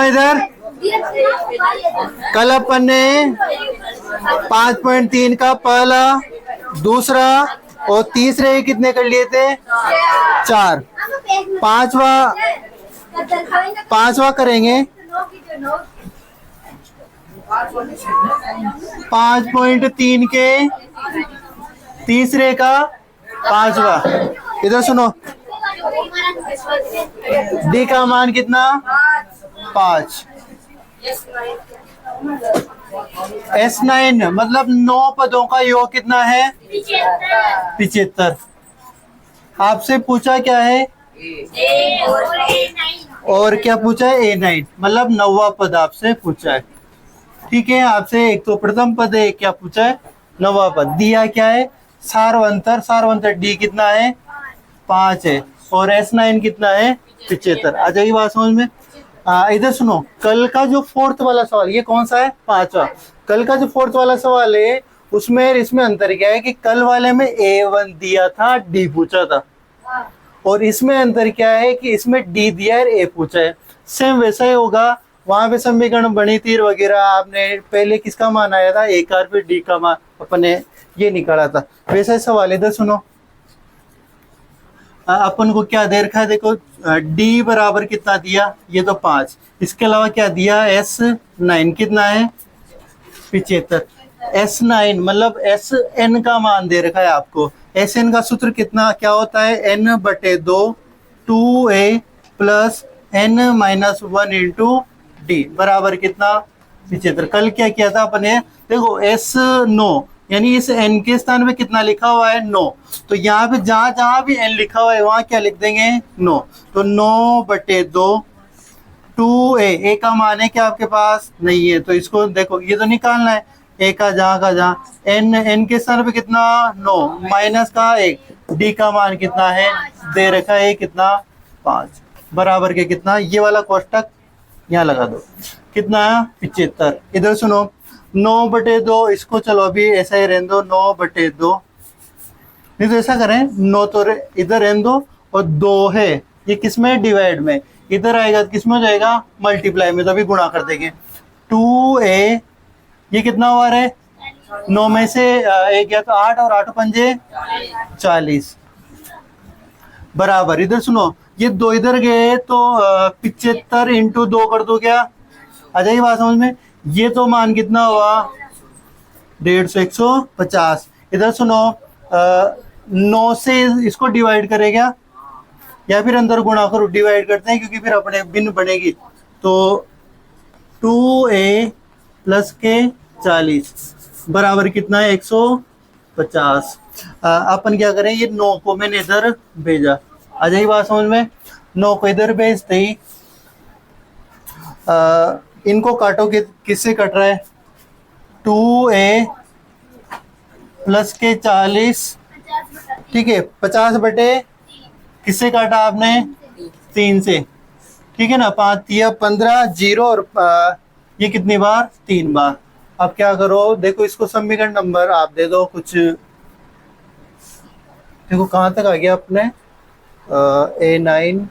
इधर। कल अपन ने 5.3 का पहला, दूसरा और तीसरे कितने कर लिए थे? 4। पांचवा करेंगे 5.3 के तीसरे का पांचवा। इधर सुनो, डी का मान कितना? 5। S9 मतलब 9 पदों का योग कितना है? 75। आपसे पूछा क्या है? और क्या पूछा है? A9 मतलब 9वां पद आपसे पूछा है। ठीक है, आपसे एक तो प्रथम पद है, क्या पूछा है? 9वां पद। दिया क्या है? सारवंतर। सारवंतर D कितना है? 5 है। और S9 कितना है? 75। आ जाएगी बात समझ में? इधर सुनो, कल का जो फोर्थ वाला सवाल, ये कौन सा है? 5वां। कल का जो फोर्थ वाला सवाल है उसमें इसमें अंतर क्या है कि कल वाले में A1 दिया था, D पूछा था, और इसमें अंतर क्या है कि इसमें D दिया है, A पूछा है। सेम वैसा ही होगा, वहां पे समीकरण बनी तीर वगैरह, आपने पहले किसका मान आया था? A का, फिर D का मान अपने ये निकाला था। वैसा ही सवाल इधर सुनो, अपन को क्या दे रखा है? देखो, D बराबर कितना दिया? ये तो 5। इसके अलावा क्या दिया? S9 कितना है? 75। S9 मतलब Sn का मान दे रखा है आपको। Sn का सूत्र कितना क्या होता है? n/2 2a plus n-1 into d बराबर कितना? 75। कल क्या किया था अपने? देखो S9 यानी इस n के स्थान पे कितना लिखा हुआ है? 9। तो यहाँ पे जहां जहां भी n लिखा हुआ है वहां क्या लिख देंगे? 9। तो 9/2 2a, a का मान है क्या आपके पास? नहीं है, तो इसको देखो ये तो निकालना है। a का जहाँ n के स्थान पे कितना? 9 माइनस का 1, d का मान कितना है? दे रखा है कितना? 5 बराबर के कितना? ये वाला कोष्टक यहाँ लगा दो, कितना? 75। इधर सुनो, 9/2, इसको चलो अभी ऐसा ही रहने दो, 9/2। नहीं तो ऐसा करें, 9 तो इधर रहने दो, और 2 है ये किसमें? डिवाइड में। इधर आएगा किसमें हो जाएगा? मल्टीप्लाई में, तो अभी गुणा कर देंगे। 2a, ये कितना हुआ है? 9 में से 1 गया तो 8, और 8 पंजे 40 बराबर। इधर सुनो, ये 2 इधर गए तो 75 इंटू 2 कर दो, क्या आ जाएगी बात समझ में? ये तो मान कितना हुआ? 150 150। इधर सुनो, 9 से इसको डिवाइड करेगा या फिर अंदर गुणा करो? डिवाइड करते हैं क्योंकि फिर अपने भिन्न बनेगी। तो 2a प्लस के 40 बराबर कितना है? 150। अपन क्या करें, ये 9 को मैंने इधर भेजा, आ जाएगी बात समझ में? 9 को इधर भेजते ही इनको काटो, किससे कट रहा है? 2a प्लस के 40, ठीक है, 50 बटे किससे काटा आपने? 3 से, ठीक है ना? 5 3 15 0, और ये कितनी बार? 3 बार। अब क्या करो, देखो इसको समीकरण नंबर आप दे दो कुछ। देखो कहाँ तक आ गया अपने? A9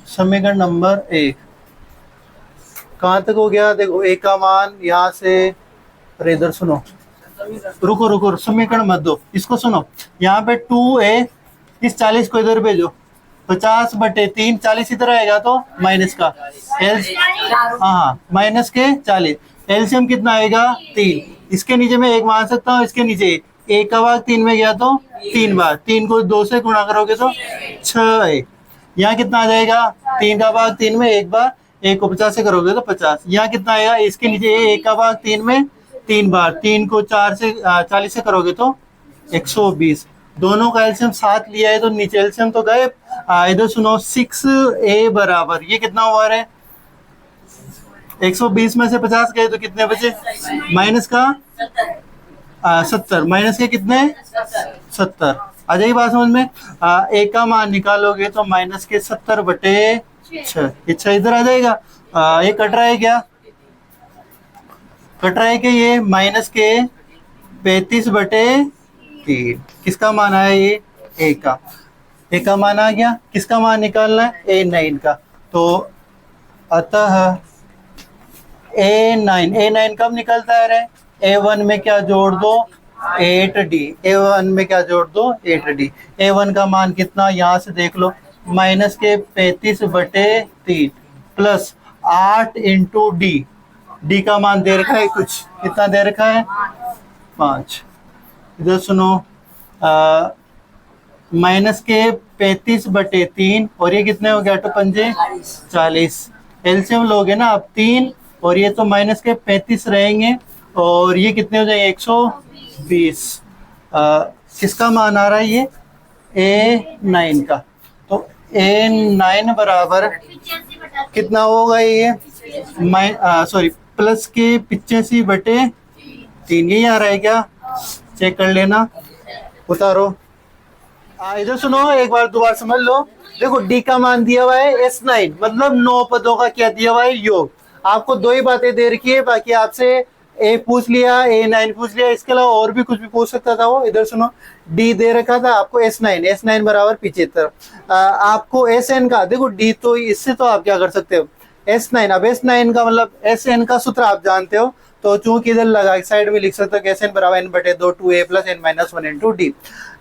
समीकरण नंबर 1 कहाँ तक हो गया? देखो a का मान यहाँ से, अरे इधर सुनो, रुको रुको, समीकरण मत दो, इसको सुनो। यहाँ पे 2a, इस 40 को इधर भेजो, 50/3, 40 इधर आएगा तो माइनस का हाँ माइनस के 40। एलसीएम कितना आएगा? 3। इसके नीचे मैं 1 मान सकता हूँ, इसके नीचे 1 का भाग 3 में गया तो 3 बार, 3 को 2 से गुणा करोगे तो 6 है। यहाँ कितना आ जाएगा? 3 का भाग 3 में 1 बार, 1 को 50 से करोगे तो 50। यहाँ कितना आएगा? इसके नीचे 1 का भाग 3 में 3 बार, 3 को 4 से 40 से करोगे तो 120। दोनों का एलसीएम 7 लिया है तो नीचे एलसीएम तो गए। इधर सुनो, 6a बराबर ये कितना हुआ है? 120 में से 50 गए तो कितने बचे? माइनस का 70, माइनस के कितने? 70। आ जाएगी बात समझ में? a का मान निकालोगे तो माइनस के 70/6, अच्छा इधर आ जाएगा। ये कट रहा है क्या? कट रहा है कि ये माइनस के 35/3, किसका मान आया? ये a का मान आ गया। किसका मान निकालना है? A9 का। तो अतः ए नाइन कब निकलता है रे? A1 में क्या जोड़ दो? 8D। A1 में क्या जोड़ दो? 8D। A1 का मान कितना, यहाँ से देख लो, माइनस के 35/3 प्लस 8 इंटू डी। डी का मान दे रखा है कुछ, कितना दे रखा है? 5। इधर सुनो, माइनस के 35/3 और ये कितने हो गया? 8 पंजे 40। एलसीएम लोगे ना आप 3, और ये तो माइनस के 35 रहेंगे, और ये कितने हो जाएंगे? 120। किसका मान आ रहा है ये? A9 का। तो A9 बराबर कितना होगा ये? सॉरी, प्लस के 85/3। यही आ रहा है क्या? चेक कर लेना, उतारो। इधर सुनो, एक बार दोबारा समझ लो। देखो डी का मान दिया हुआ है S9, मतलब 9 पदों का क्या दिया हुआ है? योग। आपको 2 ही बातें दे रखी है, बाकी आपसे ए पूछ लिया, A9 पूछ लिया, इसके अलावा और भी कुछ भी पूछ सकता था वो। इधर सुनो, डी दे रखा था आपको S9 बराबर 75। आपको SN का, देखो डी तो इससे तो आप क्या कर सकते हो? S9, अब S9 का मतलब SN का सूत्र आप जानते हो, तो चूंकि इधर लगा साइड में लिख सकते हो कि SN बराबर n/2 2a + n-1 into d.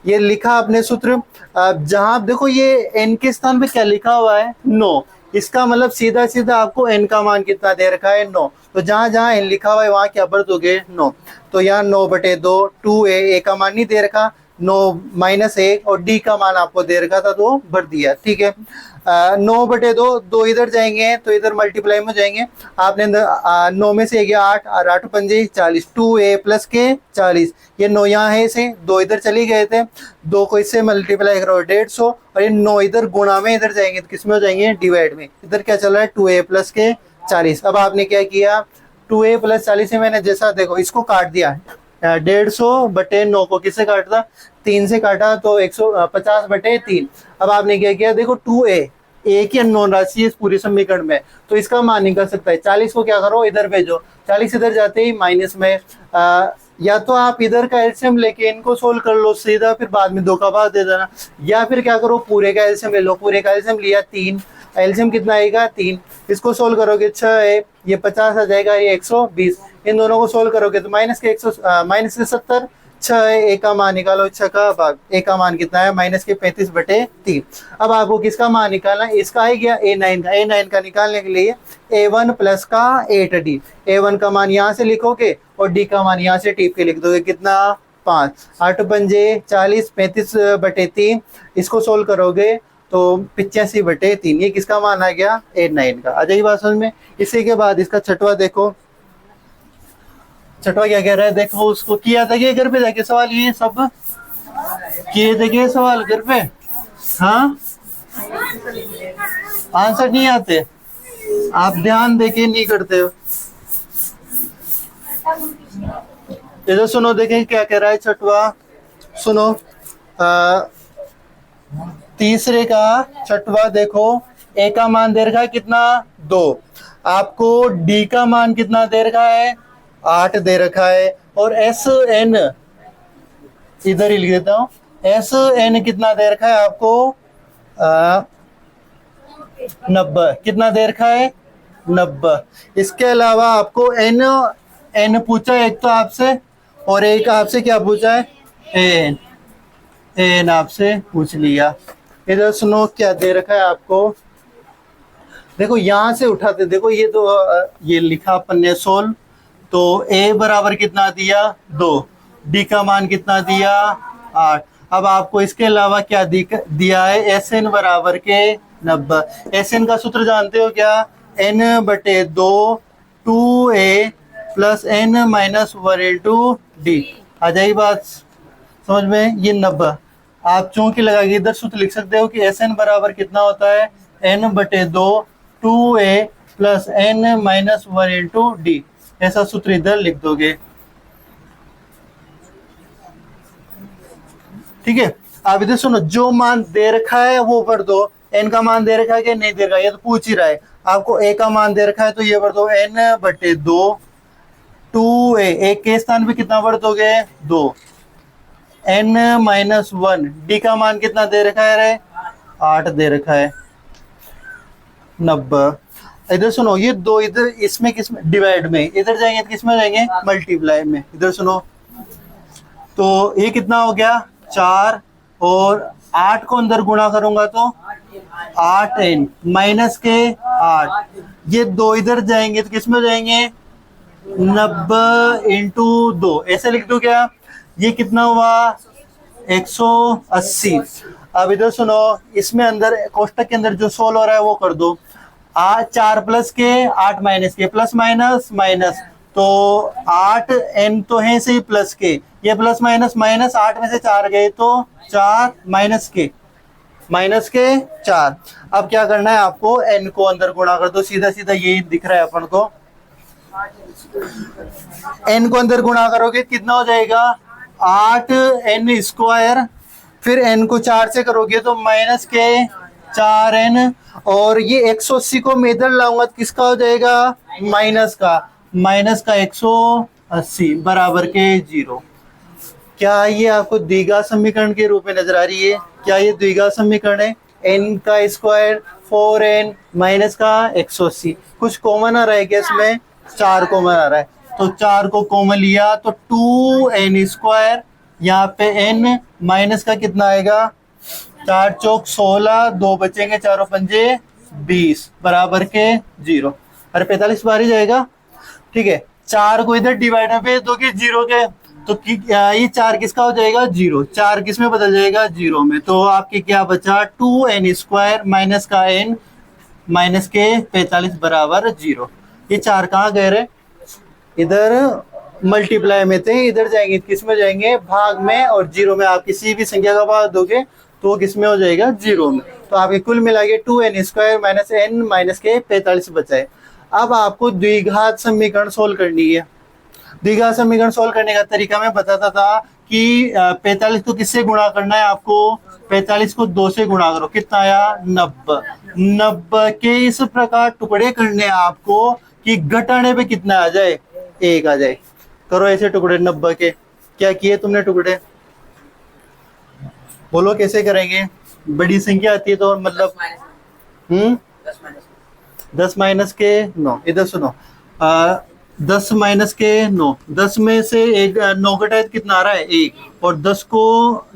ये लिखा आपने सूत्र। जहां देखो ये n के स्थान पे क्या लिखा हुआ है? 9। इसका मतलब सीधा सीधा आपको n का मान कितना दे रखा है? 9। तो जहां जहां n लिखा हुआ है वहां क्या भर दोगे? 9। तो यहाँ 9/2 2a, a का मान नहीं दे रखा, 9 - 1, और d का मान आपको दे रखा था तो भर दिया। ठीक है, 9/2, 2 इधर जाएंगे तो इधर मल्टीप्लाई में जाएंगे। आपने 9 में से गया 8, और 8 पंजे 40, 2a + के 40। ये 9 यहाँ है, इसे 2 इधर चले गए थे, 2 को इससे मल्टीप्लाई करो 150, और ये 9 इधर गुणा में इधर जाएंगे तो किस में हो जाएंगे? डिवाइड में। इधर क्या चल रहा है? 2a + के 40। अब आपने क्या किया? 2a + 40 से मैंने जैसा देखो इसको काट दिया, 150/9 को किससे काटा? 3 से काटा, तो 150/3। अब आपने क्या किया? देखो 2a एक ही अननोन राशि है इस पूरे समीकरण में, तो इसका मान निकल सकता है। 40 को क्या करो? इधर भेजो, 40 इधर जाते ही माइनस में। या तो आप इधर का एलसीएम लेके इनको सोल्व कर लो सीधा, फिर बाद में 2 का भाग दे देना, या फिर क्या करो? पूरे का एलसीएम ले लो। पूरे का एलसीएम लिया 3, एलसीएम कितना आएगा? 3। इसको सोल्व करोगे 6 है, ये 50 आ जाएगा, ये 120। इन दोनों को सोल्व करोगे तो माइनस के 70, 6 है, ए का मान निकालो, 6 का भाग, ए का मान कितना है? माइनस के 35/3। अब आपको किसका मान निकालना है? इसका है गया A9 का। A9 का निकालने के लिए A1 प्लस का 8D। A1 का मान यहाँ से लिखोगे और D का मान यहाँ से टीप के लिख दोगे। कितना? 5। 8 पंजे 40, 35/3। इसको सोल्व करोगे तो 85/3। ये किसका मान आ गया? A9 का। आ जाइए बात समझ में। इसी के बाद इसका छठवा देखो, छठवा क्या कह रहा है? देखो, उसको किया था कि घर पे जाके सवाल, ये सब किए थे कि सवाल घर पे? हाँ, आंसर नहीं आते, आप ध्यान देके नहीं करते हो। इधर सुनो, देखें क्या कह रहा है छठवा। सुनो, तीसरे का छठवा देखो, ए का मान दे रखा है कितना? 2। आपको डी का मान कितना दे रखा है? 8 दे रखा है। और एस एन इधर ही लिख देता हूं, एस एन कितना दे रखा है आपको? 90। कितना दे रखा है? 90। इसके अलावा आपको एन पूछा एक तो आपसे, और एक आपसे क्या पूछा है? एन आपसे पूछ लिया। इधर सुनो क्या दे रखा है आपको। देखो यहां से उठाते, देखो ये तो ये लिखा अपन ने सोल्व, तो ए बराबर कितना दिया? 2। डी का मान कितना दिया? 8। अब आपको इसके अलावा क्या दिया है? एस एन बराबर के 90। एस एन का सूत्र जानते हो क्या? n/2 2a + n-1 into D. आ जाइए बात समझ में। ये 90 आप चूंकि लगा के इधर सूत्र लिख सकते हो कि एस एन बराबर कितना होता है? n/2 2a + n-1 into D. ऐसा सूत्र इधर लिख दोगे। ठीक है, अब इधर सुनो, जो मान दे रखा है वो भर दो। एन का मान दे रखा है कि नहीं दे रखा है? ये तो पूछ ही रहा है आपको। ए का मान दे रखा है तो ये भर दो n/2 2a। एक के स्थान पे कितना भर दोगे? 2। n-1। डी का मान कितना दे रखा है रे? 8 दे रखा है। 90। इधर सुनो, ये दो इधर इसमें किसमें डिवाइड में, इधर जाएंगे तो किसमें जाएंगे मल्टीप्लाई में। इधर सुनो, तो ये कितना हो गया 4, और 8 को अंदर गुणा करूंगा तो 8n माइनस के 8, ये दो इधर जाएंगे तो किसमें जाएंगे 90 इंटू 2, ऐसे लिख दो क्या। ये कितना हुआ 180। अब इधर सुनो, इसमें अंदर कोष्टक के अंदर जो सोल्व हो रहा है वो कर दो। 4 प्लस के 8 माइनस के, प्लस माइनस माइनस, तो 8n तो है सही प्लस के, ये प्लस माइनस माइनस, 8 में से 4 गए तो 4 माइनस के 4। अब क्या करना है आपको, n को अंदर गुणा कर दो, सीधा सीधा यही दिख रहा है अपन को। n को अंदर गुणा करोगे कितना हो जाएगा 8n स्क्वायर, फिर n को 4 से करोगे तो माइनस के 4n, और ये 180 को मैं इधर लाऊंगा तो किसका हो जाएगा माइनस का 180 बराबर के 0। क्या ये आपको द्विघात समीकरण के रूप में नजर आ रही है? क्या ये द्विघात समीकरण है? n का स्क्वायर 4n माइनस का 180, कुछ कॉमन आ रहा है क्या इसमें? 4 कॉमन आ रहा है, तो 4 को कॉमन लिया तो 2n स्क्वायर, यहाँ पे n माइनस का कितना आएगा 4 चौक 16, 2 बचेंगे, 4 पंजे 20 बराबर के 0। अरे 45 बार ही जाएगा। ठीक है, 4 को इधर डिवाइड में भेज दोगे 0 के, तो ये 4 किसका हो जाएगा 0, 4 किस में बदल जाएगा 0 में, तो आपके क्या बचा 2n स्क्वायर माइनस का n माइनस के 45 बराबर 0। ये 4 कहाँ गए रे, इधर मल्टीप्लाई में थे, इधर जाएंगे किस में जाएंगे भाग में, और 0 में आप किसी भी संख्या का भाग दोगे तो किस में हो जाएगा 0 में, तो आपके कुल मिला के 2n square minus n minus के 45 बचाए। अब आपको द्विघात समीकरण सोल्व करनी है। द्विघात समीकरण सोल्व करने का तरीका मैं बताता था कि 45 को किससे गुणा करना है आपको, 45 को 2 से गुणा करो, कितना आया 90 के इस प्रकार टुकड़े करने हैं आपको कि घटाने पे कितना आ जाए 1 आ जाए। करो ऐसे टुकड़े 90 के। क्या किए तुमने टुकड़े, बोलो कैसे करेंगे? बड़ी संख्या आती है तो मतलब 10 माइनस के 9, इधर सुनो 10 माइनस के 9, 10 में से 9 घटाए तो कितना आ रहा है 1, और 10 को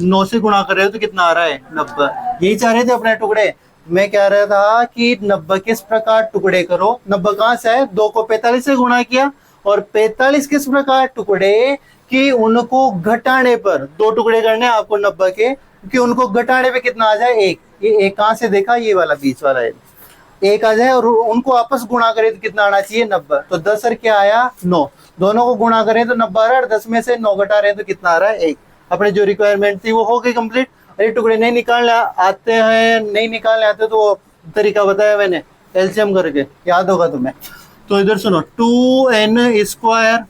9 से गुणा कर रहे हो तो कितना आ रहा है 90। यही चाह रहे थे अपने टुकड़े। मैं कह रहा था कि 90 किस प्रकार टुकड़े करो, 90 कहाँ से है 2 को 45 से गुणा किया, और 45 किस प्रकार टुकड़े कि उनको घटाने पर 2 टुकड़े करने आपको 90 के, कि उनको घटाने पे कितना आ जाए 1। ये 1 कहाँ से देखा, ये वाला बीच वाला है 1 आ जाए, और उनको आपस गुणा करें तो कितना आना चाहिए 90, तो 10 और क्या आया 9, दोनों को गुणा करें तो 90 आ रहा है, 10 में से 9 घटा रहे हैं तो कितना आ रहा है 1। अपने जो रिक्वायरमेंट थी वो हो गई कंप्लीट। अरे टुकड़े नहीं निकालने आते हैं, नहीं निकालने आते तो वो तरीका बताया मैंने एलसीएम करके, याद होगा तुम्हें। तो इधर सुनो 2n स्क्वायर,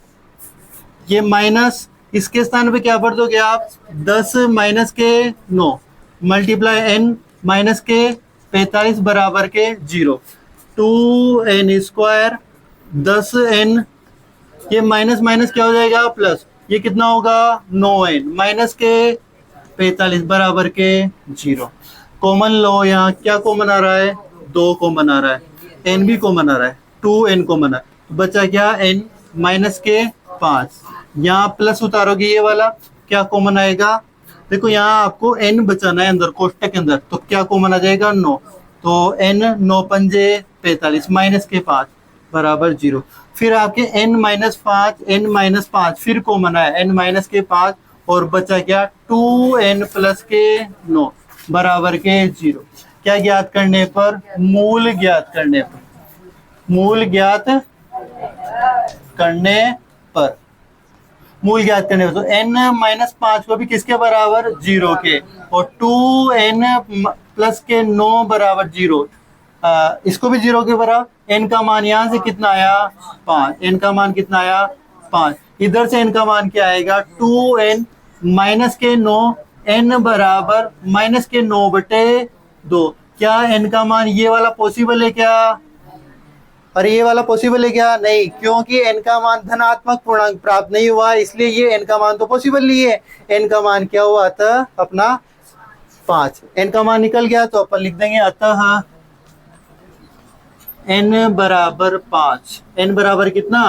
ये माइनस, इसके स्थान पे क्या भर दोगे आप 10 माइनस के 9 मल्टीप्लाई n माइनस के 45 बराबर के 0। 2n स्क्वायर 10n, ये माइनस माइनस क्या हो जाएगा प्लस, ये कितना होगा 9n माइनस के 45 बराबर के 0। कॉमन लो, यहाँ क्या कॉमन आ रहा है 2 कॉमन आ रहा है, n भी कॉमन आ रहा है, 2n कॉमन है, बचा क्या n माइनस के 5, यहाँ प्लस उतारोगे ये वाला क्या कॉमन आएगा, देखो यहाँ आपको n बचाना है अंदर कोष्टक के अंदर, तो क्या कॉमन आ जाएगा 9, तो n 9 पंजे 45 माइनस के 5 बराबर 0। फिर आपके n माइनस 5 फिर कॉमन आया n माइनस के 5, और बचा क्या 2n प्लस के 9 बराबर के 0। क्या ज्ञात करने पर, मूल ज्ञात करने पर, मूल ज्ञात करने पर, मूल ज्ञात करने पर, तो n माइनस 5 को भी किसके बराबर 0 के, और 2n प्लस के 9 बराबर 0, इसको भी 0 के बराबर। n का मान यहाँ से कितना आया 5, n का मान कितना आया 5, इधर से n का मान क्या आएगा 2n माइनस के 9, n बराबर माइनस के 9 बटे 2। क्या n का मान ये वाला पॉसिबल है क्या, और ये वाला पॉसिबल है क्या, नहीं, क्योंकि n का मान धनात्मक पूर्णांक प्राप्त नहीं हुआ, इसलिए ये n का मान तो पॉसिबल नहीं है। n का मान क्या हुआ था अपना 5, n का मान निकल गया तो अपन लिख देंगे अतः n बराबर 5, n बराबर कितना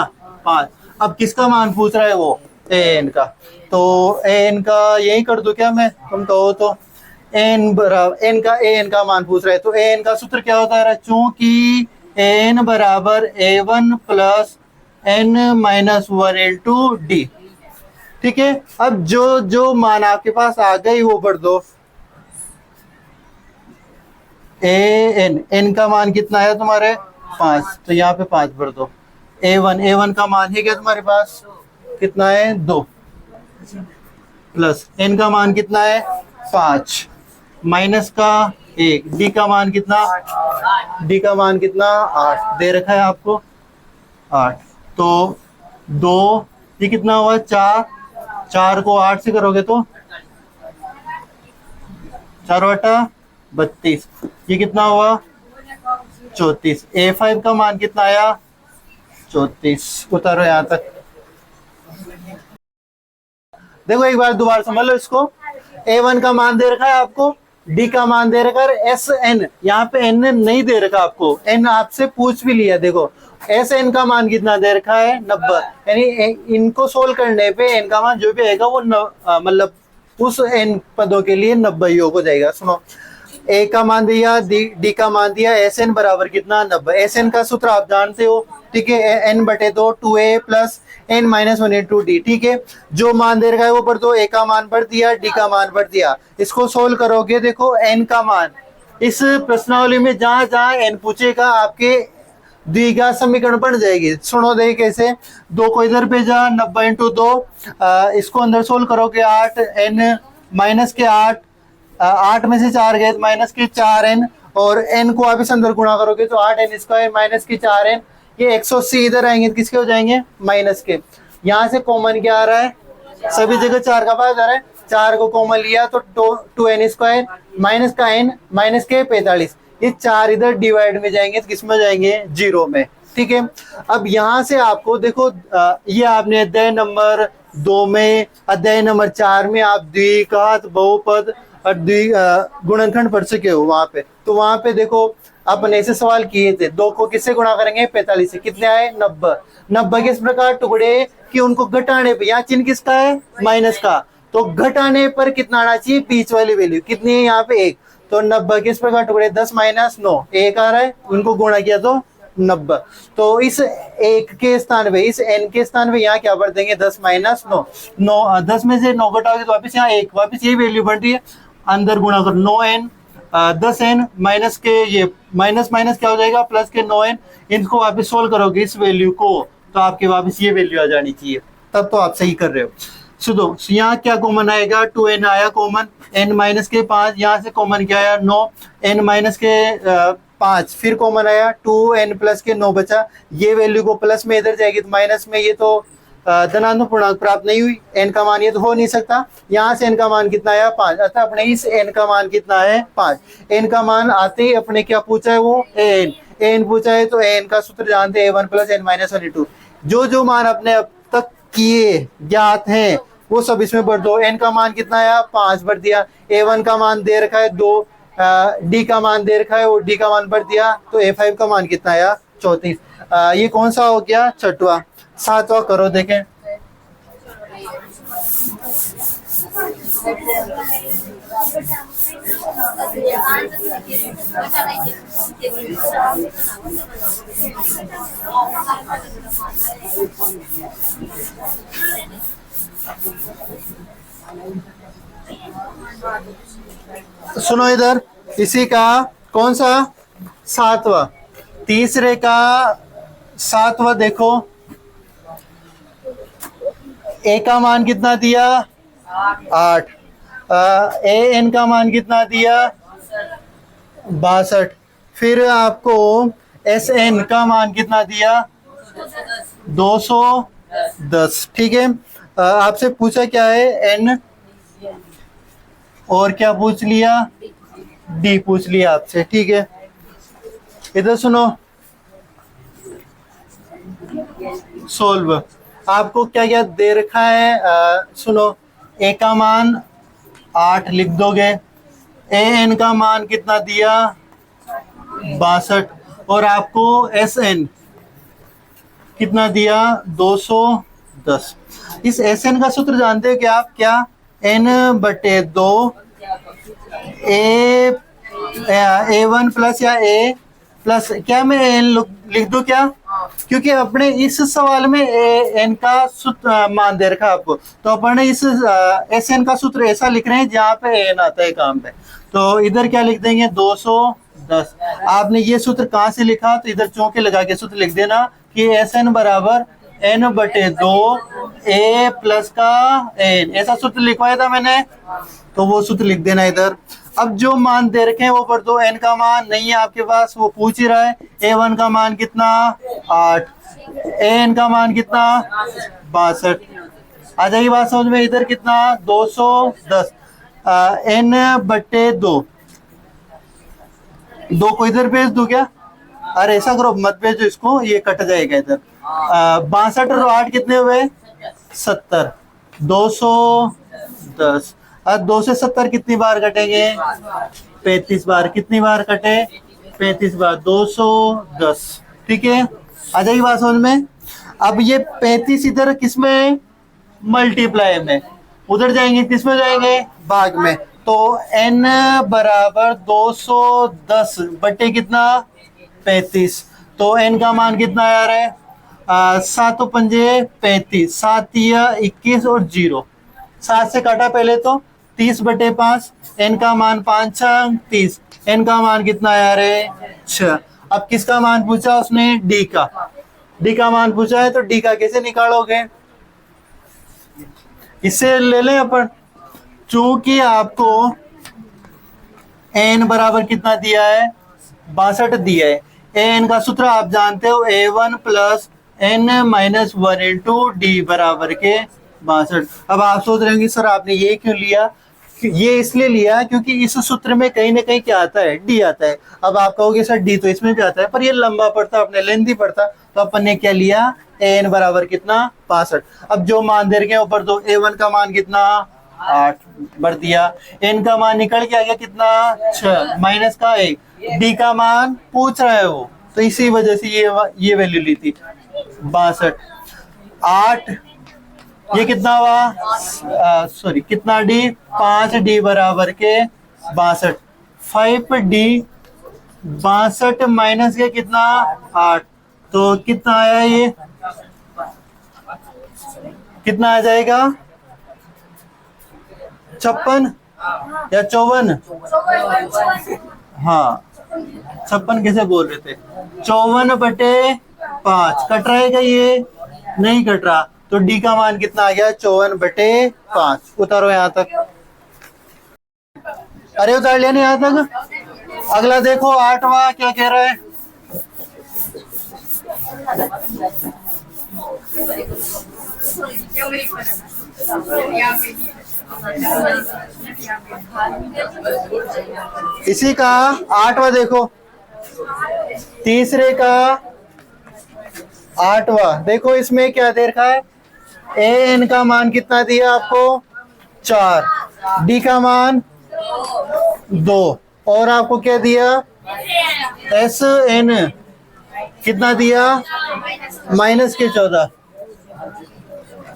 5। अब किसका मान पूछ रहा है वो, an का, तो an का यही कर दूं क्या मैं, तुम कहो तो। n बराबर an का मान पूछ रहा है, तो an का सूत्र क्या होता है, चूंकि an बराबर a1 plus n minus 1 into d. ठीक है, अब जो जो मान आपके पास आ गई वो भर दो। एन का मान कितना है तुम्हारे 5, तो यहाँ पे 5 भर दो। ए वन का मान है क्या तुम्हारे पास, कितना है 2, प्लस एन का मान कितना है 5, माइनस का 1, डी का मान कितना, डी का मान कितना 8 दे रखा है आपको, 8, तो 2, ये कितना हुआ 4, 4 को 8 से करोगे तो 4 बटा 32, ये कितना हुआ 34। A5 का मान कितना आया 34, उतारो यहां तक। देखो एक बार दोबारा समझ लो इसको, A1 का मान दे रखा है आपको, D का मान दे रखा है SN, यहाँ पे N नहीं दे रखा आपको, N आपसे पूछ भी लिया। देखो SN का मान कितना दे रखा है 90, यानी इनको सोल्व करने पे N का मान जो भी आएगा वो मतलब उस N पदों के लिए 90 योग हो जाएगा। सुनो, ए का मान दिया, डी का मान दिया, एस एन बराबर कितना 90। एस एन का सूत्र आप जानते हो, ठीक है, एन बटे 2 2a plus n minus 1 into d. ठीक है, जो मान दे रखा है वो भर दो, ए का मान भर दिया, डी का मान भर दिया। इसको सोल्व करोगे, देखो एन का मान इस प्रश्नावली में जहां जहां एन पूछेगा आपके द्विघात समीकरण बन जाएगी। सुनो देख कैसे, 2 को इधर भेजा, 90 इंटू 2, इसको अंदर सोल्व करोगे 8, एन माइनस के 8, 8 में से 4 गए माइनस के 4n, और n को वापिस अंदर गुणा करोगे तो 8n स्क्वायर माइनस के 4n, ये 180 इधर आएंगे तो किसके हो जाएंगे माइनस के। यहाँ से कॉमन क्या आ रहा है, सभी जगह 4 का पास आ रहा है, 4 को कॉमन लिया तो 2n स्क्वायर माइनस का n माइनस के 45, ये 4 इधर डिवाइड में जाएंगे तो किस में जाएंगे 0 में। ठीक है, अब यहाँ से आपको देखो, ये आपने अध्याय नंबर 2 में, अध्याय नंबर 4 में आप द्विघात बहुपद और गुणनखंड पढ़ चुके हो वहां पे। तो वहां पे देखो अपन ऐसे सवाल किए थे, 2 को किससे गुणा करेंगे 45 से, कितने आए 90। 90 किस प्रकार टुकड़े कि उनको घटाने पे, यहाँ चिन्ह किसका है माइनस का, तो घटाने पर कितना आना चाहिए बीच वाली वैल्यू कितनी है यहाँ पे 1, तो 90 किस प्रकार टुकड़े 10 माइनस 9, 1 आ रहा है, उनको गुणा किया तो 90। तो इस 1 के स्थान पे, इस n के स्थान पे यहाँ क्या भर देंगे 10 माइनस 9, 10 में से 9 घटाओगे तो वापिस यहाँ 1, वापिस ये वैल्यू बन रही है, अंदर गुणा करो 9n 10n माइनस के, ये माइनस माइनस क्या हो जाएगा प्लस के 9n, इनको वापस सोल्व करोगे इस वैल्यू को तो आपके वापस ये वैल्यू आ जानी चाहिए, तब तो आप सही कर रहे हो। सुनो, यहाँ क्या कॉमन आएगा 2n आया कॉमन, n माइनस के 5, यहाँ से कॉमन क्या आया 9, n माइनस के 5, फिर कॉमन आया 2n प्लस के 9 बचा, ये वैल्यू को प्लस में इधर जाएगी तो माइनस में, ये तो धनात्मक पूर्णांक प्राप्त नहीं हुई, n का मान ये तो हो नहीं सकता, यहाँ से n का मान कितना आया 5, अतः अपने इस n का मान कितना है 5। n का मान आते ही अपने क्या पूछा है वो an पूछा है, तो an का सूत्र जानते हैं a1 plus n minus 1 into, जो जो मान अपने अब तक किए ज्ञात हैं वो सब इसमें भर दो। n का मान कितना आया 5 भर दिया, a1 का मान दे रखा है 2, d का मान दे रखा है वो d का मान भर दिया, तो a5 का मान कितना आया 34। ये कौन सा हो गया छठवा। सातवां करो देखें, सुनो इधर, इसी का कौन सा सातवां, तीसरे का सातवां देखो, ए का मान कितना दिया 8, ए एन का मान कितना दिया 62, फिर आपको एस एन का मान कितना दिया 210। ठीक है, आपसे पूछा क्या है एन, और क्या पूछ लिया डी पूछ लिया आपसे। ठीक है, इधर सुनो, सोल्व, आपको क्या क्या दे रखा है, सुनो, ए का मान 8 लिख दोगे, ए एन का मान कितना दिया 62, और आपको एस एन कितना दिया 210। इस एस एन का सूत्र जानते हो क्या आप? क्या एन बटे 2 ए वन प्लस या ए प्लस, क्या मैं एन लिख दूं क्या? क्योंकि अपने इस सवाल में एन का सूत्र मान दे रखा आपको, तो अपन इस एस एन का सूत्र ऐसा लिख रहे हैं जहाँ पे एन आता है काम पे, तो इधर क्या लिख देंगे 210। आपने ये सूत्र कहाँ से लिखा? तो इधर चौके लगा के सूत्र लिख देना कि एस एन बराबर एन बटे 2 ए प्लस का एन, ऐसा सूत्र लिखवाया था मैंने, तो वो सूत्र लिख देना इधर। अब जो मान दे रखे हैं वो पर दो, एन का मान नहीं है आपके पास, वो पूछ ही रहा है ए वन का मान कितना 8, एन का मान कितना 62। आ जाएगी बात समझ में? इधर कितना 210 एन बटे 2 को इधर भेज दू क्या? अरे ऐसा करो मत भेजो इसको, ये कट जाएगा इधर। 62 और 8 कितने हुए 70, 210। अब 2 से 70 कितनी बार कटेंगे 35 बार। कितनी बार कटे 35 बार, 210। ठीक है, आ जाएगी बात समझ में? अब ये 35 इधर किसमें मल्टीप्लाई में, उधर जाएंगे किसमें जाएंगे भाग में, तो n बराबर 210 बटे कितना 35, तो n का मान कितना आ रहा है 7 पंजे 35, 7 या 21 और 0, 7 से काटा पहले तो 30 बटे 5, n का मान 5 30, n का मान कितना आ रहा है 6। अब किसका मान पूछा उसने? d का मान पूछा है, तो d का कैसे निकालोगे? इससे ले लें अपन, चूंकि आपको n बराबर कितना दिया है 62 दिया है, एन का सूत्र आप जानते हो a one plus n minus 1 into d बराबर के 62। अब आप सोच रहे होंगे सर आपने ये क्यों लिया? ये इसलिए लिया क्योंकि इस सूत्र में कहीं ना कहीं क्या आता है डी आता है। अब आप कहोगे सर डी तो इसमें भी आता है, पर ये लंबा पड़ता, अपने लेंथी पड़ता, तो अपन ने क्या लिया एन बराबर कितना 65। अब जो मान दे रखे हैं ऊपर दो, ए वन का मान कितना 8 भर दिया, एन का मान निकल के आ गया कितना 6 माइनस का 1, डी का मान पूछ रहा है वो, तो इसी वजह से ये वैल्यू ली थी 62। 8 ये कितना हुआ सॉरी कितना डी 5d बराबर के 62, 5d 62 माइनस के कितना 8, तो कितना आया ये कितना आ जाएगा 56 या 54? हाँ 56 कैसे बोल रहे थे, 54 बटे 5 कट रहा है क्या? ये नहीं कट रहा, तो डी का मान कितना आ गया 54 बटे 5। उतारो यहां तक, अरे उतार लिया नहीं यहां तक। अगला देखो 8वां क्या कह रहा है, इसी का 8वां देखो, तीसरे का 8वां देखो, इसमें क्या दे रखा है ए एन का मान कितना दिया आपको 4, डी का मान 2, और आपको क्या दिया एस एन कितना दिया माइनस के 14,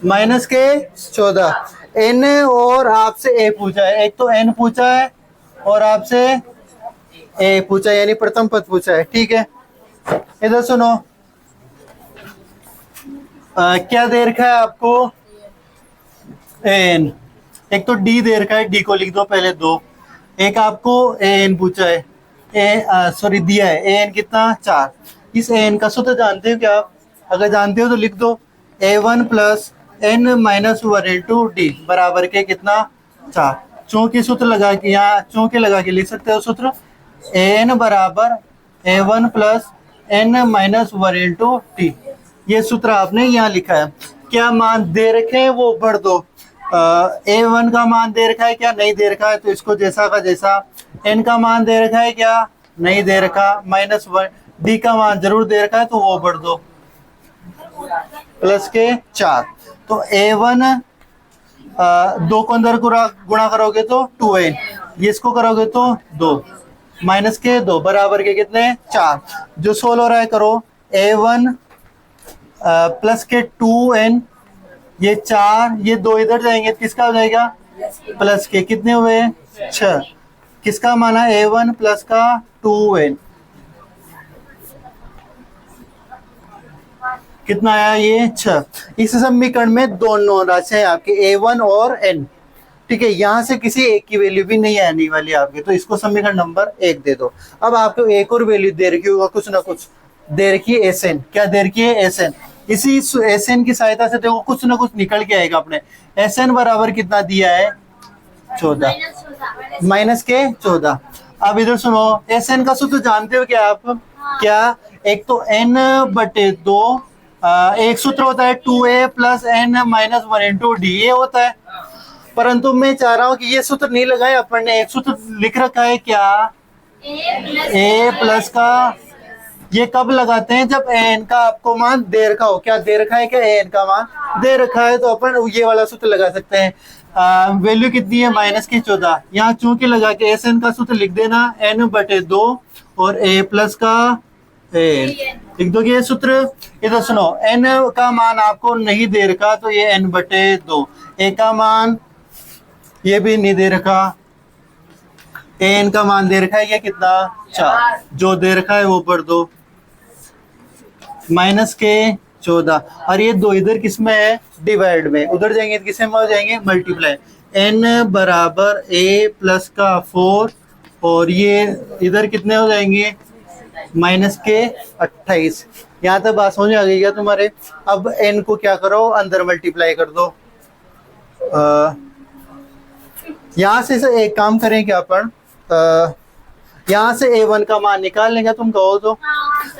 माइनस के 14। एन और आपसे ए पूछा है, एक तो एन पूछा है और आपसे ए पूछा है, यानी प्रथम पद पूछा है। ठीक है, इधर सुनो क्या दे रखा है आपको एन, एक तो डी दे रखा है, डी को लिख दो पहले 2, एक आपको ए एन पूछा है, सॉरी दिया है ए एन कितना 4। इस ए एन का सूत्र जानते हो क्या आप? अगर जानते हो तो लिख दो a one plus n minus 1 into d बराबर के कितना 4। चौके सूत्र लगा के यहाँ चौके लगा के लिख सकते हो सूत्र, ए एन बराबर a one plus n minus 1 into d. ये सूत्र आपने यहाँ लिखा है। क्या मान दे रखे हैं वो भर दो, ए वन का मान दे रखा है क्या? नहीं दे रखा है, तो इसको जैसा का जैसा। एन का मान दे रखा है क्या? नहीं दे रखा, -1। डी का मान जरूर दे रखा है, तो वो भर दो प्लस के 4। तो ए वन 2 को अंदर गुणा करोगे तो 2n, ये इसको करोगे तो 2, माइनस के 2 बराबर के कितने 4। जो सोल्व हो रहा है करो, a1 प्लस के 2n, ये 4, ये 2 इधर जाएंगे तो किसका हो जाएगा प्लस के कितने हुए 6। किसका माना a1 प्लस का 2n, कितना आया ये 6। इस समीकरण में दोनों राशियां आपके a1 और n, ठीक है। यहां से किसी एक की वैल्यू भी नहीं आने वाली आपके, तो इसको समीकरण नंबर 1 दे दो। अब आपको एक और वैल्यू दे रखी होगा, कुछ ना कुछ दे रखी है एसएन। क्या दे रखी है एसएन। इसी एसएन की सहायता से देखो कुछ ना कुछ निकल के आएगा अपने। एसएन बराबर कितना दिया है 14, माइनस के 14। अब इधर सुनो, एसएन का सूत्र जानते हो क्या आप? क्या? एक तो n बटे 2, एक सूत्र होता है 2a plus n minus 1 into d, ये होता है। परंतु मैं चाह रहा हूं कि ये सूत्र नहीं लगाए अपन ने, एक सूत्र लिख रखा है क्या a प्लस का। ये कब लगाते हैं? जब n का आपको मान दे रखा हो। क्या दे रखा है? क्या n का मान दे रखा है, तो अपन ये वाला सूत्र लगा सकते हैं। वैल्यू कितनी है माइनस की 14। यहाँ चूंकि लगा के एस एन का सूत्र लिख देना n बटे 2 और a प्लस का n लिख दोगे ये सूत्र। इधर सुनो, n का मान आपको नहीं दे रखा तो ये n बटे 2, a का मान ये भी नहीं दे रखा, n का मान दे रखा है ये कितना 4, जो दे रखा है वो पढ़ दो माइनस के 14। और ये 2 इधर किस में है डिवाइड में, उधर जाएंगे तो किस में हो जाएंगे मल्टीप्लाई। n बराबर a प्लस का 4 और ये इधर कितने हो जाएंगे माइनस के 28। यहाँ तक बात समझ आ गई क्या तुम्हारे? अब n को क्या करो अंदर मल्टीप्लाई कर दो। यहाँ से एक काम करें क्या अपन, यहाँ से a1 का मान निकाल लेंगे, तुम कहो तो।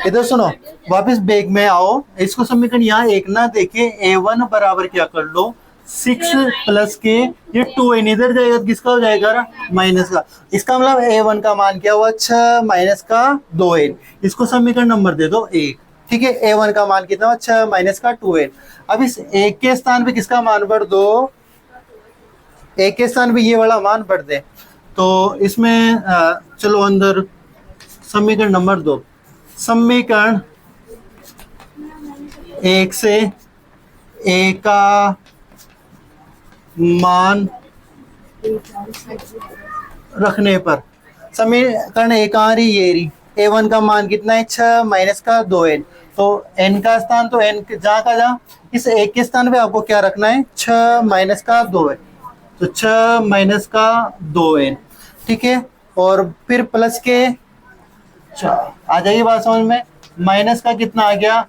इधर सुनो, वापस बैग में आओ, इसको समीकरण यहाँ एक ना देखे, a1 बराबर क्या कर लो 6 प्लस के ये 2n इधर जाएगा तो किसका हो जाएगा माइनस का। इसका मतलब a1 का मान क्या हुआ 6 माइनस का 2n, इसको समीकरण नंबर दे दो 1, ठीक है। a1 का मान कितना हुआ 6 माइनस का 2n। अब इस 1 के स्थान पे किसका मान भर दो, 1 के स्थान पे ये वाला मान भर दे। तो इसमें चलो अंदर समीकरण नंबर 2, समीकरण 1 से a का मान रखने पर समीकरण एक आ रही ये रही, a1 का मान कितना है 6 माइनस का 2n, तो n का स्थान तो n जहाँ का जहाँ, इस 1 के स्थान पे आपको क्या रखना है 6 माइनस का 2n, तो 6 माइनस का 2n, ठीक है। और फिर प्लस के आ जाइए बात समझ में, माइनस का कितना आ गया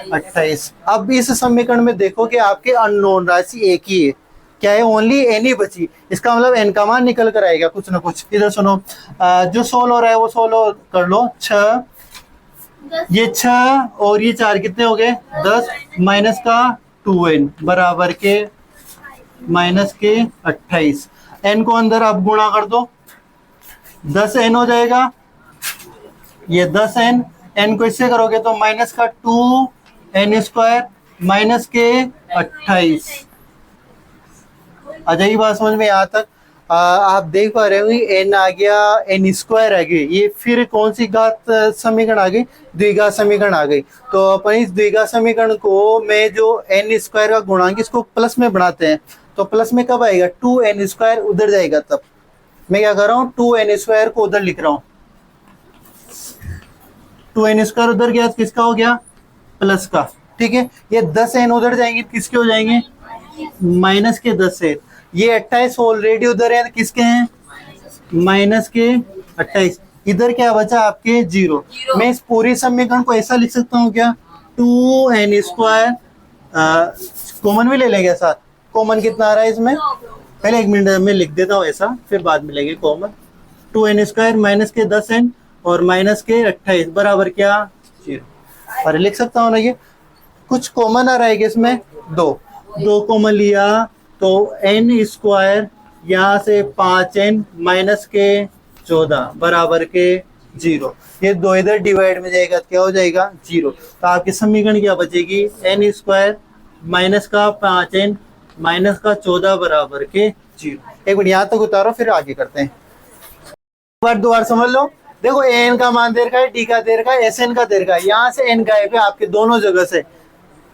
28। अब इस समीकरण में देखो कि आपके अननोन राशि एक ही है, क्या है ओनली n ही बची, इसका मतलब n का मान निकल कर आएगा कुछ ना कुछ। इधर सुनो, जो सोल्व हो रहा है वो सोल्व कर लो। 6 ये 6 और ये 4 कितने हो गए 10 माइनस का 2n बराबर के माइनस के 28। n को अंदर आप गुणा कर दो 10n हो जाएगा, ये 10n, n को इससे करोगे तो माइनस का 2n स्क्वायर माइनस के 28। आ जाइए बात समझ में यहाँ तक। आप देख पा रहे होंगे n आ गया, n स्क्वायर आ गई, ये फिर कौन सी घात समीकरण आ गई द्विघात समीकरण आ गई। तो अपन इस द्विघात समीकरण को में जो n स्क्वायर का गुणांक इसको प्लस में बनाते हैं, तो प्लस में कब आएगा 2n स्क्वायर उधर जाएगा, तब मैं क्या कर रहा हूँ 2n स्क्वायर को उधर लिख रहा हूँ, 2n स्क्वायर उधर गया तो किसका हो गया प्लस का, ठीक है। ये 10n उधर जाएंगे किसके हो जाएंगे माइनस के 10n, ये 28 ऑलरेडी उधर है किसके हैं माइनस के 28। इधर क्या बचा आपके 0। मैं इस पूरी समीकरण को ऐसा लिख सकता हूँ क्या 2n स्क्वायर, कॉमन भी ले लेंगे साथ, कॉमन कितना आ रहा है इसमें, पहले 1 मिनट में लिख देता हूँ ऐसा, फिर बाद में लेंगे कॉमन। 2n स्क्वायर माइनस के 10n और माइनस के 28 बराबर क्या 0। और लिख सकता हूँ ना, ये कुछ कॉमन आ रहा है इसमें 2 कॉमन लिया तो n स्क्वायर यहाँ से 5n माइनस के 14 बराबर के 0। ये 2 इधर डिवाइड में जाएगा तो क्या हो जाएगा 0। तो आपकी समीकरण क्या बचेगी n स्क्वायर माइनस का 5n माइनस का 14 बराबर के 0। एक मिनट यहाँ तक उतारो फिर आगे करते हैं। एक बार दोबारा समझ लो, देखो एन का मान दे रखा है, डी का दे रखा है, एस एन का दे रखा है, यहाँ से एन गायब है आपके दोनों जगह से।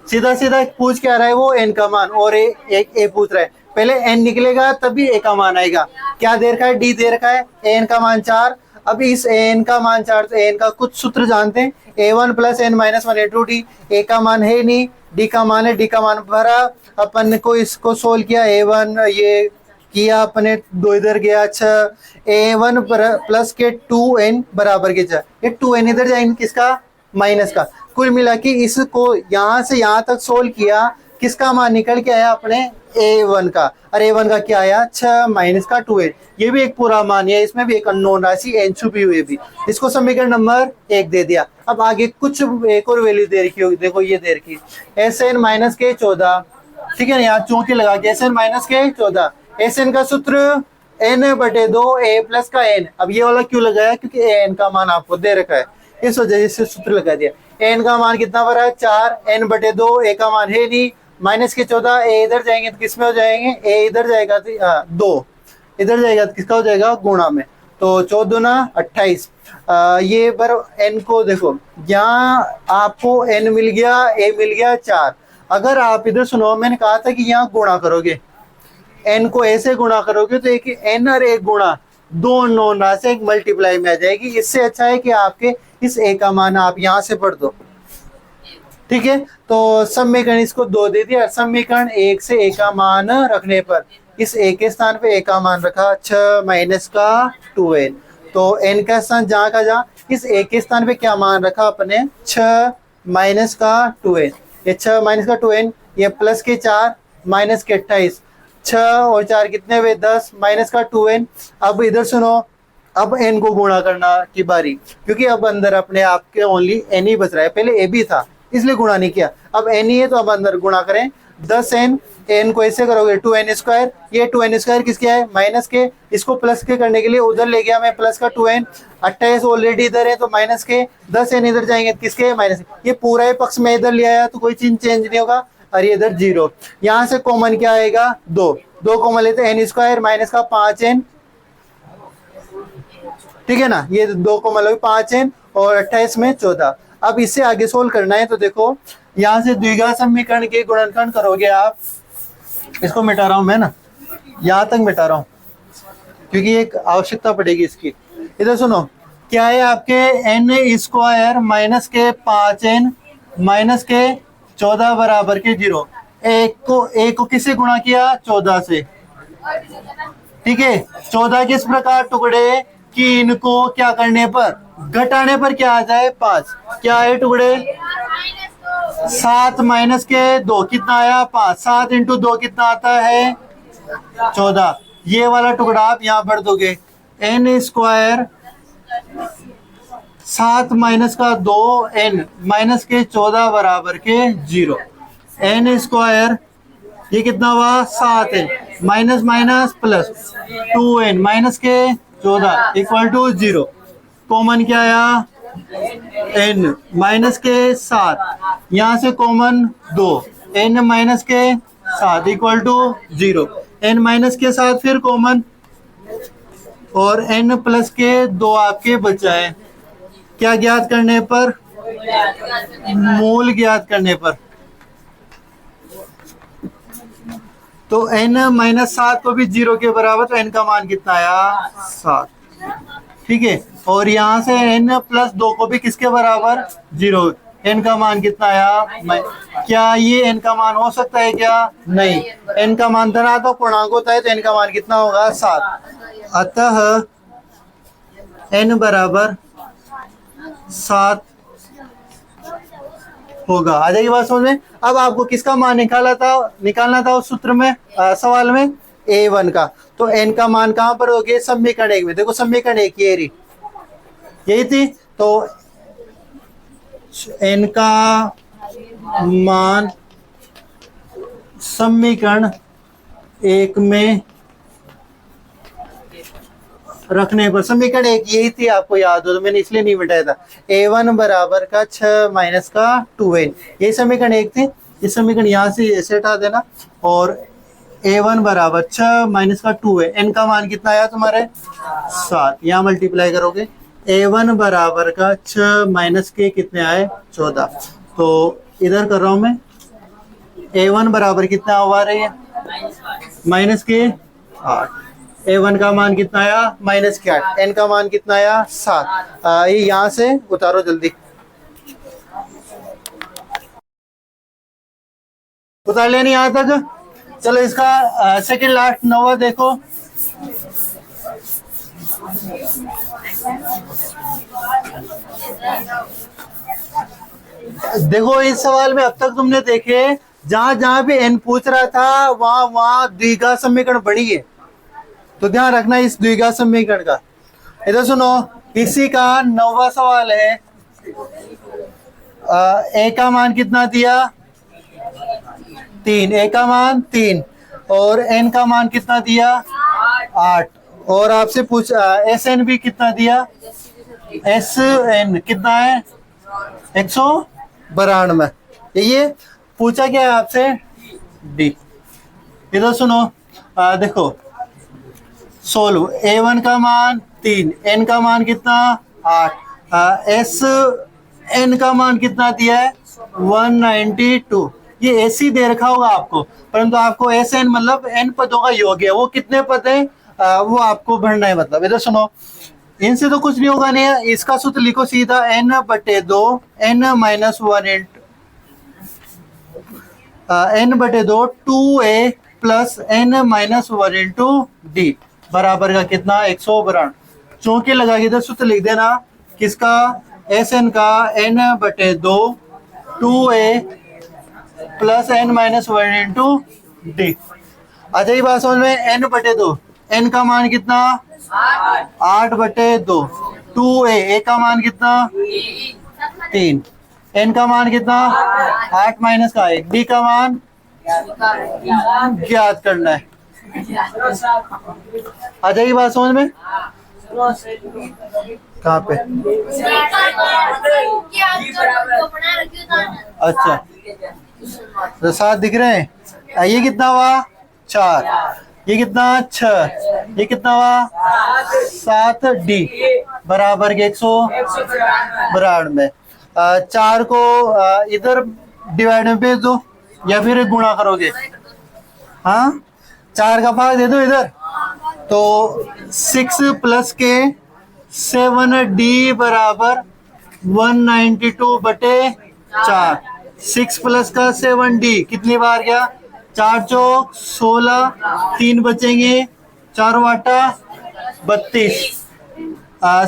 सीधा सीधा पूछ क्या रहा है वो एन का मान, और एक ए पूछ रहा है। पहले एन निकलेगा तभी ए का मान आएगा। क्या दे रखा है, डी दे रखा है, एन का मान 4। अब इस एन का मान 4, तो एन का कुछ सूत्र जानते हैं, a1 plus n minus 1 into d. A का मान है नहीं, डी का मान है, डी का मान भरा। अपन को इसको सोल्व किया, a1 ये किया अपने, 2 इधर गया। अच्छा, a1 प्लस के 2n बराबर के 4, ये 2n इधर जाएंगे किसका, माइनस का। कुल मिला के इसको यहाँ से यहाँ तक सोल्व किया, किसका मान निकल के आया अपने a1 का, और a1 का क्या आया 6 माइनस का 2n। ये भी एक पूरा मान है, इसमें भी एक अननोन राशि n छुपी हुई भी। इसको समीकरण नंबर 1 दे दिया। अब आगे कुछ एक और वैल्यू दे रखी होगी, देखो ये दे रखी एस एन माइनस के 14, ठीक है ना, यहाँ चौकी लगा के एस एन माइनस के 14। एस एन का सूत्र n बटे 2 a प्लस का n। अब ये वाला क्यों लगाया, क्योंकि n का मान आपको दे रखा है, इस वजह से सूत्र लगा दिया। n का मान कितना बना है 4, n बटे 2, a का मान है नहीं, माइनस के 14, a इधर जाएंगे तो किस में हो जाएंगे, a इधर जाएगा तो 2 इधर जाएगा तो किसका हो जाएगा, गुणा में। तो 14 दूना 28। ये पर n को देखो, यहाँ आपको n मिल गया, a मिल गया 4। अगर आप इधर सुनो, मैंने कहा था कि यहाँ गुणा करोगे, n को a से गुणा करोगे तो एक n और एक गुणा, दो नॉन राशि एक मल्टीप्लाई में आ जाएगी। इससे अच्छा है कि आपके इस a का मान आप यहाँ से पढ़ दो, ठीक है। तो समीकरण इसको 2 दे दिया। समीकरण 1 से a का मान रखने पर इस a के स्थान पे a का मान रखा 6 माइनस का 2n। तो n का स्थान जहाँ का जहाँ, इस a के स्थान पे क्या मान रखा अपने 6 माइनस का 2n। ये 6 माइनस का 2n, ये प्लस के 4 माइनस के 28, 6 और 4 कितने हुए 10, माइनस का 2n। अब इधर सुनो, अब n को गुणा करना की बारी, क्योंकि अब अंदर अपने आप के ओनली n ही बच रहा है, पहले a भी था इसलिए गुणा नहीं किया, अब n ही है तो अब अंदर गुणा करें। 10n, n को ऐसे करोगे 2n स्क्वायर, ये 2n स्क्वायर किसके है, माइनस के, इसको प्लस के करने के लिए उधर ले गया मैं प्लस का 2n। 28 ऑलरेडी इधर है तो माइनस के, 10n इधर जाएंगे किसके, माइनस। ये पूरा ही पक्ष में इधर ले आया तो कोई चीज चेंज नहीं होगा, और ये इधर 0। यहाँ से कॉमन क्या आएगा, 2 कॉमन लेते n स्क्वायर माइनस का 5n, ठीक है ना, ये 2 कॉमन लोगे 5n और 28 में 14। अब इससे आगे सोल्व करना है तो देखो, यहाँ से द्विघात समीकरण के गुणनखंड करोगे आप, इसको मिटा रहा हूं मैं ना, यहाँ तक मिटा रहा हूं क्योंकि एक आवश्यकता पड़ेगी इसकी। इधर सुनो, क्या है आपके n स्क्वायर माइनस के 5n माइनस के 14 बराबर के 0। एक को किससे गुणा किया, 14 से, ठीक है। 14 किस प्रकार टुकड़े कि इनको क्या करने पर, घटाने पर क्या आ जाए 5। क्या है टुकड़े, 7 माइनस के 2 कितना आया 5, 7 इंटू 2 कितना आता है 14। ये वाला टुकड़ा आप यहाँ भर दोगे, n स्क्वायर 7 माइनस का 2 n माइनस के 14 बराबर के 0। n स्क्वायर ये कितना हुआ 7n minus minus plus 2n minus के 14 इक्वल टू 0। कॉमन क्या आया n माइनस के 7, यहाँ से कॉमन 2, n माइनस के 7 इक्वल टू 0। n माइनस के 7 फिर कॉमन, और n प्लस के 2 आपके बचा है। क्या ज्ञात करने पर, मूल ज्ञात करने पर। तो n माइनस 7 को भी 0 के बराबर, तो n का मान कितना आया 7, ठीक है। और यहाँ से n प्लस 2 को भी किसके बराबर 0, n का मान कितना आया। क्या ये n का मान हो सकता है क्या, नहीं। n का मान धनात्मक पूर्णांक होता है तो n का मान कितना होगा 7। अतः n बराबर 7 होगा। आ जाएगी बात समझ में। अब आपको किसका मान निकालना था उस सूत्र में, सवाल में a1 का। तो n का मान कहां पर हो गया, समीकरण 1 में। देखो समीकरण 1 यही थी, तो n का मान समीकरण 1 में रखने पर, समीकरण 1 यही थी, आपको याद हो तो मैंने इसलिए नहीं मिटाया था। a1 बराबर का 6 माइनस का 2n, यही समीकरण 1 थी। इस समीकरण यहाँ से ऐसे हटा देना, और a1 बराबर 6 माइनस का 2 है। n का मान कितना आया तुम्हारे 7, यहाँ मल्टीप्लाई करोगे A1 बराबर का 6 माइनस के कितने आए 14। तो इधर कर रहा हूं मैं, A1 बराबर कितना हुआ रही है माइनस के 8। A1 का मान कितना आया माइनस के 8। N का मान कितना आया 7। ये यहाँ से उतारो जल्दी, उतार लेनी यहाँ तक। चलो इसका सेकंड लास्ट 9वां देखो। देखो इस सवाल में अब तक तुमने देखे जहां जहां भी n पूछ रहा था वहां वहां द्विघात समीकरण बड़ी है, तो ध्यान रखना इस द्विघात समीकरण का। इधर सुनो, इसी का 9वां सवाल है। a का मान कितना दिया 3, a का मान 3 और n का मान कितना दिया 8। और आपसे पूछ Sn भी कितना दिया, Sn कितना है 192। ये पूछा क्या है आपसे D। इधर सुनो, देखो सोल्व। A1 का मान 3, N का मान कितना 8, Sn का मान कितना दिया है 192। ये ऐसी दे रखा होगा आपको, परंतु आपको Sn मतलब n पदों का योग है, वो कितने पद है वो आपको भरना है। मतलब इधर सुनो, इनसे तो कुछ नहीं होगा, नहीं इसका सूत्र लिखो सीधा n/2 n minus 1 n/2 2a plus n minus 1 into d बराबर का कितना 192। चौके लगा के इधर सूत्र लिख देना किसका Sn का n/2 2a plus n minus 1 into D. अच्छा ये बात समझ में, n/2 n का मान कितना 8/2, 2a का मान कितना 3, n का मान कितना 8 माइनस का 1, d का मान ज्ञात करना है। आ जाएगी बात समझ में। कहाँ पे अच्छा तो 7 दिख रहे हैं। ये कितना हुआ 4, ये कितना 6, ये कितना हुआ 7, डी बराबर के 192। 4 को इधर डिवाइड में भेज दो या फिर गुणा करोगे, हाँ 4 का भाग दे दो इधर, तो 6 प्लस के 7d बराबर 192/4। 6 प्लस का 7d कितनी बार गया 4 चौक 16, 3 बचेंगे 4 वाटा 32।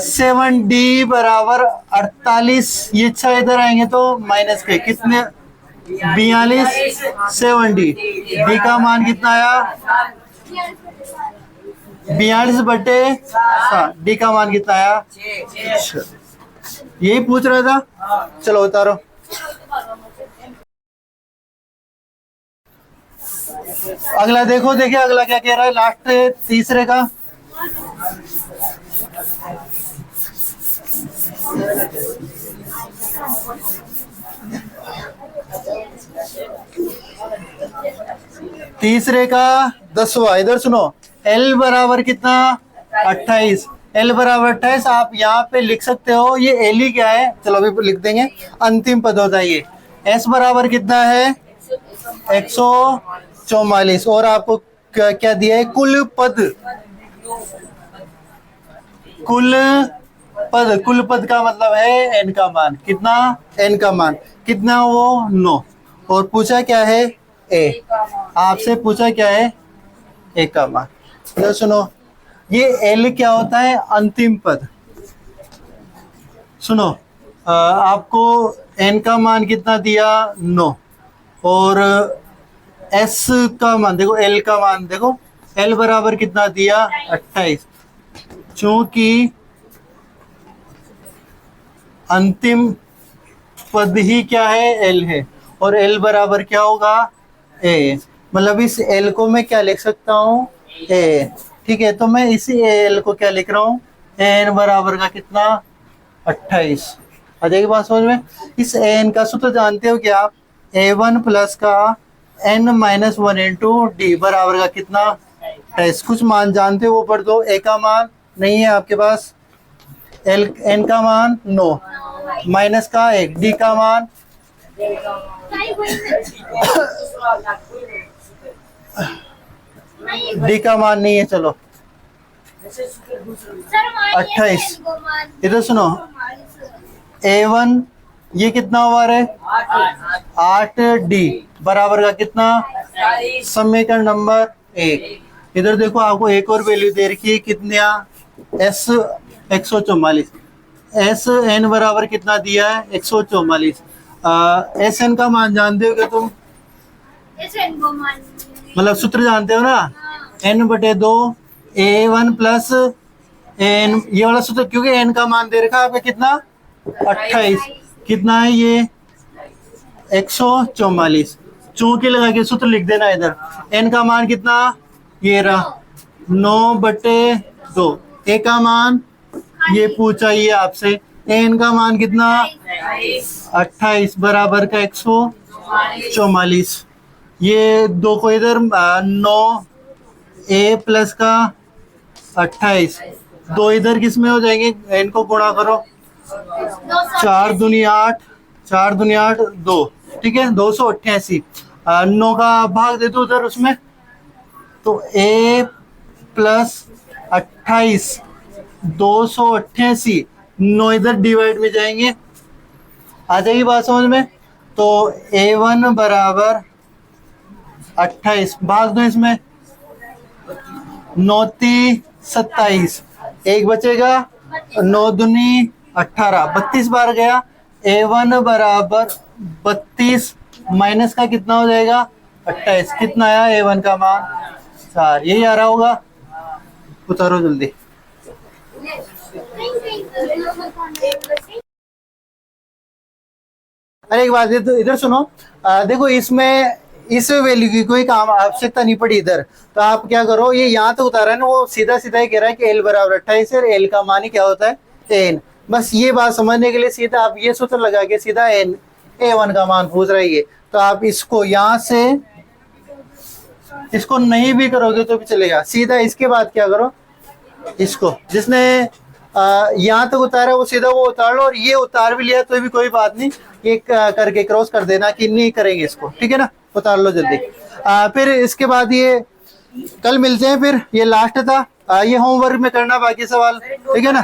7d बराबर 48, ये 6 इधर आएंगे तो माइनस के कितने 42, 7d डी का मान कितना आया 42/7, डी का मान कितना आया 6। यही पूछ रहा था। चलो उतारो। अगला देखो, देखिए अगला क्या कह रहा है लास्ट तीसरे का। तीसरे का 10वां, इधर सुनो, L बराबर कितना 28, L बराबर 28 आप यहाँ पे लिख सकते हो। ये L ही क्या है, चलो अभी लिख देंगे, अंतिम पद होता है ये। S बराबर कितना है 144 और आपको क्या दिया है कुल पद, कुल पद का मतलब है n का मान कितना, n का मान कितना वो 9। और पूछा क्या है a, आपसे पूछा क्या है a का मान। तो सुनो, ये l क्या होता है अंतिम पद। सुनो आपको n का मान कितना दिया 9 और s का मान देखो, l का मान देखो, l बराबर कितना दिया 28। चूंकि अंतिम पद ही क्या है l है और l बराबर क्या होगा a, मतलब इस l को मैं क्या लिख सकता हूँ a, ठीक है। तो मैं इसी l को क्या लिख रहा हूँ n बराबर का कितना 28। आ जाएगी बात समझ में। इस n का सूत्र जानते हो क्या आप, a1 प्लस का n माइनस 1 इंटू डी बराबर का कितना 28। कुछ मान जानते हो वो पढ़ दो। a का मान नहीं है आपके पास, एल एन का मान 9, माइनस का 1, डी का मान डी का मान नहीं है, चलो 28। इधर सुनो, A1 ये कितना ओवर है 8, डी बराबर का कितना, समीकरण नंबर 1। इधर देखो आपको एक और वैल्यू दे रखी है, कितना एस 144, एस एन बराबर कितना दिया है 144। एस एन का मान जानते हो क्या तुम, मतलब सूत्र जानते हो ना, n/2 A1 प्लस एन, ये वाला सूत्र, क्योंकि एन का मान दे रखा है आपका कितना 28, कितना है ये 144। चौके लगा के सूत्र लिख देना इधर, एन का मान कितना, ये रहा 9/2, ए का मान ये पूछा ये आपसे, एन का मान कितना 28 बराबर का 144। ये दो को इधर 9 ए प्लस का 28, दो इधर किस में हो जाएंगे, इनको गुणा करो, 4 दूनी 8, 4 दूनी 8 2, ठीक है 288। 9 का भाग दे दो उधर उसमें, तो ए प्लस 28 288, 9 इधर डिवाइड में जाएंगे, आ जाएगी बात समझ में। तो A1 बराबर 28, भाग दो इसमें, 9 × 27, एक बचेगा, 9 दूनी 18, 32 बार गया। A1 बराबर 32 माइनस का कितना हो जाएगा 28, कितना आया A1 का मान 4, यही आ रहा होगा, उतारो जल्दी। अरे एक बात इधर सुनो, देखो इसमें इस वैल्यू की कोई काम आवश्यकता नहीं पड़ी इधर, तो आप क्या करो, ये यहाँ तो उतारा है ना, वो सीधा सीधा ही कह रहा है कि L बराबर 28 है, L का मान ही क्या होता है n। बस ये बात समझने के लिए सीधा आप ये सूत्र लगा के सीधा n A1 का मान पूछ रही है, तो आप इसको यहाँ से इसको नहीं भी करोगे तो भी चलेगा, सीधा इसके बाद क्या करो, इसको जिसने यहाँ तक उतारा वो सीधा वो उतार लो, और ये उतार भी लिया तो भी कोई बात नहीं, ये करके क्रॉस कर देना कि नहीं करेंगे इसको, ठीक है ना, उतार लो जल्दी। फिर इसके बाद ये कल मिलते हैं, फिर ये लास्ट था, ये होमवर्क में करना बाकी सवाल, ठीक है ना।